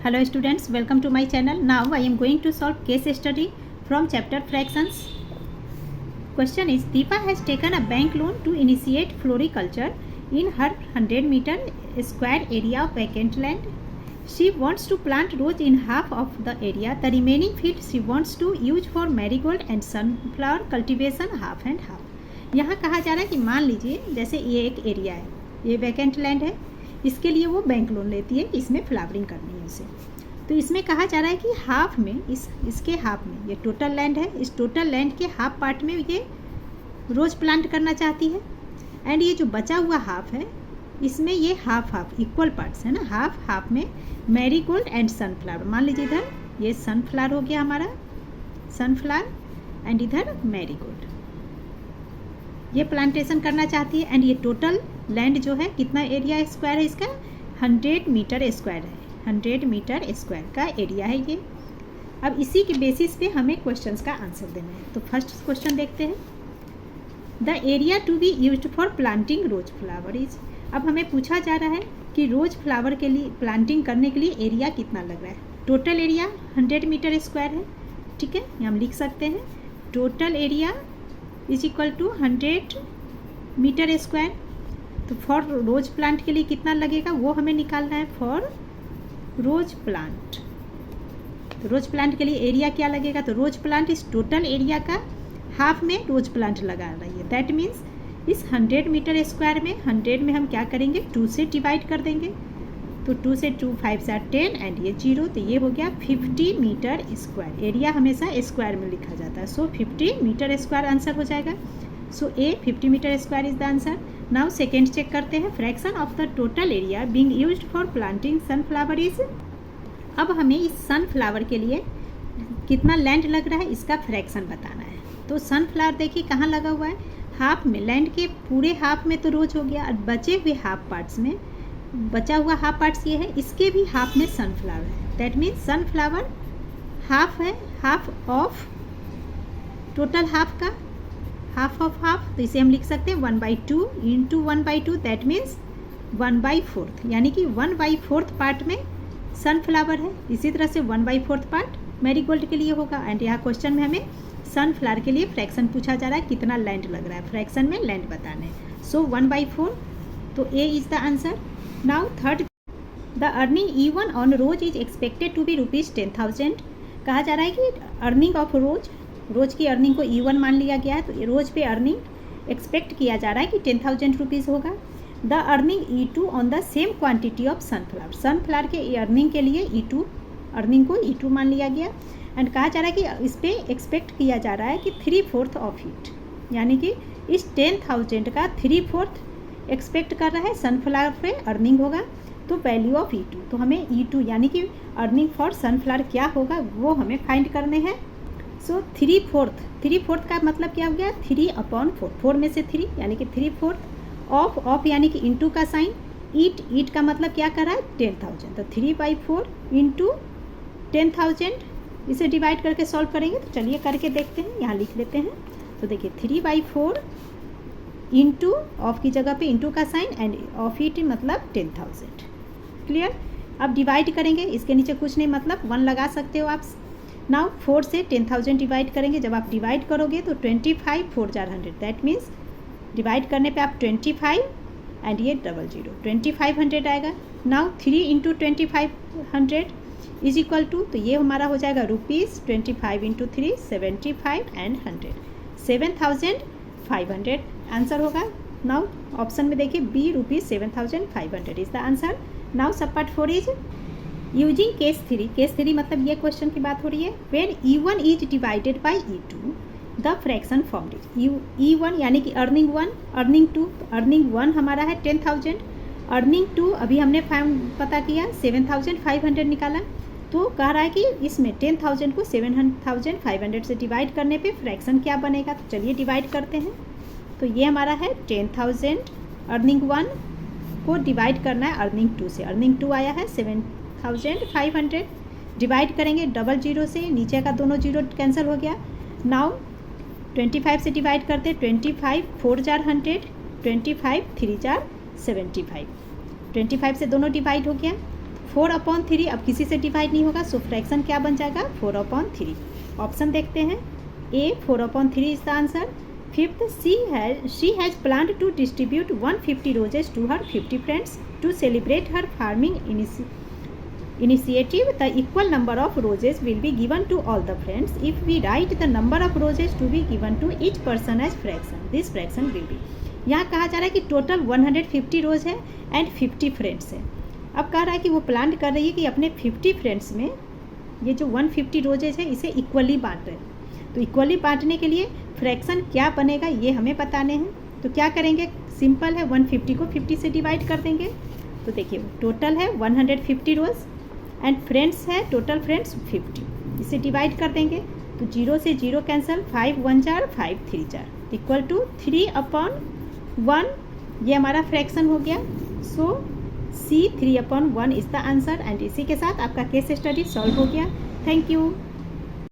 Hello students, welcome to my channel. Now I am going to solve case study from chapter fractions. Question is, Deepa has taken a bank loan to initiate floriculture in her 100-meter square area of vacant land. She wants to plant rose in half of the area. The remaining field she wants to use for marigold and sunflower cultivation half and half. यहाँ कहा जा रहा है कि मान लीजिए जैसे ये एक एरिया है, ये वैकेंट लैंड है, इसके लिए वो बैंक लोन लेती है, इसमें फ्लावरिंग करनी है उसे। तो इसमें कहा जा रहा है कि हाफ में इसके हाफ में ये टोटल लैंड है, इस टोटल लैंड के हाफ पार्ट में ये रोज़ प्लांट करना चाहती है। एंड ये जो बचा हुआ हाफ है इसमें ये हाफ इक्वल पार्ट्स है ना, हाफ में मैरीगोल्ड एंड सनफ्लावर। मान लीजिए इधर ये सनफ्लावर हो गया हमारा, सनफ्लावर एंड इधर मैरीगोल्ड, ये प्लांटेशन करना चाहती है। एंड ये टोटल लैंड जो है कितना एरिया स्क्वायर है इसका, 100 मीटर स्क्वायर है, 100 मीटर स्क्वायर का एरिया है ये। अब इसी के बेसिस पे हमें क्वेश्चंस का आंसर देना है। तो फर्स्ट क्वेश्चन देखते हैं, the area to be used for planting rose flower is. अब हमें पूछा जा रहा है कि रोज फ्लावर के लिए प्लांटिंग करने के लिए एरिया कितना लग रहा है। टोटल एरिया 100 मीटर स्क्वायर है, ठीक है, ये हम लिख सकते हैं total area is equal to 100 metre square. तो फॉर रोज प्लांट के लिए कितना लगेगा वो हमें निकालना है, फॉर रोज प्लांट। तो रोज प्लांट के लिए एरिया क्या लगेगा, तो रोज प्लांट इस टोटल एरिया का हाफ में रोज प्लांट लगा रही है। दैट मीन्स इस 100 मीटर स्क्वायर में 100 में हम क्या करेंगे, 2 से डिवाइड कर देंगे। तो 2 से 2 5 से 10 एंड ये 0, तो ये हो गया 50 मीटर स्क्वायर। एरिया हमेशा स्क्वायर में लिखा जाता है, सो 50 मीटर स्क्वायर आंसर हो जाएगा। So A 50 metre square is the answer. Now second check करते हैं, fraction of the total area being used for planting sunflower is. अब हमें इस सनफ्लावर के लिए कितना लैंड लग रहा है इसका फ्रैक्शन बताना है। तो सनफ्लावर देखिए कहाँ लगा हुआ है, हाफ में, लैंड के पूरे हाफ में तो रोज हो गया, और बचे हुए हाफ पार्ट्स में, बचा हुआ हाफ पार्ट्स ये है, इसके भी हाफ में सनफ्लावर है। दैट मीन्स सनफ्लावर हाफ है, हाफ ऑफ टोटल हाफ का, हाफ ऑफ हाफ। तो इसे हम लिख सकते हैं 1/2 इंटू 1/2, दैट मीन्स 1/4, यानी कि 1/4 पार्ट में सनफ्लावर है। इसी तरह से 1/4 पार्ट मैरीगोल्ड के लिए होगा। एंड यहाँ क्वेश्चन में हमें सनफ्लावर के लिए फ्रैक्शन पूछा जा रहा है, कितना लैंड लग रहा है, फ्रैक्शन में लैंड बताना है। सो 1/4, तो A is the answer. Now third, the earning E1 on rose is expected to be ₹10,000। कहा जा रहा है कि अर्निंग ऑफ रोज की अर्निंग को E1 मान लिया गया है, तो रोज पे अर्निंग एक्सपेक्ट किया जा रहा है कि 10,000 रुपीज़ होगा। The earning E2 on the same quantity of sunflower, sunflower के अर्निंग के लिए E2 अर्निंग को E2 मान लिया गया। एंड कहा जा रहा है कि इस पर एक्सपेक्ट किया जा रहा है कि 3/4 ऑफ इट, यानी कि इस 10,000 का 3/4 एक्सपेक्ट कर रहा है सनफ्लावर पे अर्निंग होगा। तो वैल्यू ऑफ E2, तो हमें E2 यानी कि अर्निंग फॉर सनफ्लावर क्या होगा वो हमें फाइंड करने हैं। सो 3/4 का मतलब क्या हो गया, 3/4, 4 में से 3 यानी कि 3/4 ऑफ यानी कि इंटू का साइन, ईट का मतलब क्या कर रहा है 10,000। तो 3/4 इंटू 10,000, इसे डिवाइड करके सॉल्व करेंगे। तो चलिए करके देखते हैं, यहाँ लिख लेते हैं। तो देखिए 3/4 इंटू ऑफ की जगह पे इंटू का साइन एंड ऑफ इट मतलब 10,000। क्लियर। अब डिवाइड करेंगे, इसके नीचे कुछ नहीं मतलब 1 लगा सकते हो आप। नाउ 4 से 10,000 डिवाइड करेंगे, जब आप डिवाइड करोगे तो 25 4 4 100, दैट मीन्स डिवाइड करने पे आप 25 एंड ये 00 2500 आएगा। Now 3 into 2500 is equal to, तो ये हमारा हो जाएगा ₹25 इंटू 3 75 एंड 100 7,500 आंसर होगा। नाउ ऑप्शन में देखिए B ₹7,500 is the answer. Now sub part 4 is using case 3। Case 3 मतलब ये क्वेश्चन की बात हो रही है, where E1 is divided by E2 the fraction formed is. E1 यानी कि अर्निंग 1, अर्निंग 2। अर्निंग 1 हमारा है 10,000, अर्निंग 2 अभी हमने पता किया 7,500 निकाला। तो कह रहा है कि इसमें 10,000 को 7,500 से डिवाइड करने पे फ्रैक्शन क्या बनेगा। तो चलिए डिवाइड करते हैं। तो ये हमारा है 10,000, अर्निंग 1 को डिवाइड करना है अर्निंग 2 से, अर्निंग 2 आया है 7,500, डिवाइड करेंगे 00 से, नीचे का दोनों 0 कैंसिल हो गया। नाउ 25 से डिवाइड करते, 25 4 4 100, 25 3 4 75, 25 से दोनों डिवाइड हो गया, 4/3 अब किसी से डिवाइड नहीं होगा, सो फ्रैक्शन क्या बन जाएगा 4/3। ऑप्शन देखते हैं, A 4/3 is the answer. Fifth, she has planned to distribute 150 roses to her 50 friends to celebrate her farming initiative. The equal number of roses will be given to all the friends. If we write the number of roses to be given to each person as fraction, this fraction will be, यहाँ कहा जा रहा है कि total 150 रोज है and 50 friends है। अब कह रहा है कि वो प्लान कर रही है कि अपने 50 फ्रेंड्स में ये जो 150 रोजेज है इसे इक्वली बांट रहे हैं। तो इक्वली बांटने के लिए फ्रैक्शन क्या बनेगा ये हमें बताने हैं। तो क्या करेंगे, सिंपल है, 150 को 50 से डिवाइड कर देंगे। तो देखिए टोटल है 150 रोज एंड फ्रेंड्स है, टोटल फ्रेंड्स 50, इसे डिवाइड कर देंगे। तो 0 से 0 कैंसिल, 5 1 4 5 3 4 इक्वल टू 3/1, ये हमारा फ्रैक्शन हो गया। सो C 3/1 is the answer. And इसी के साथ आपका केस स्टडी सॉल्व हो गया। Thank you.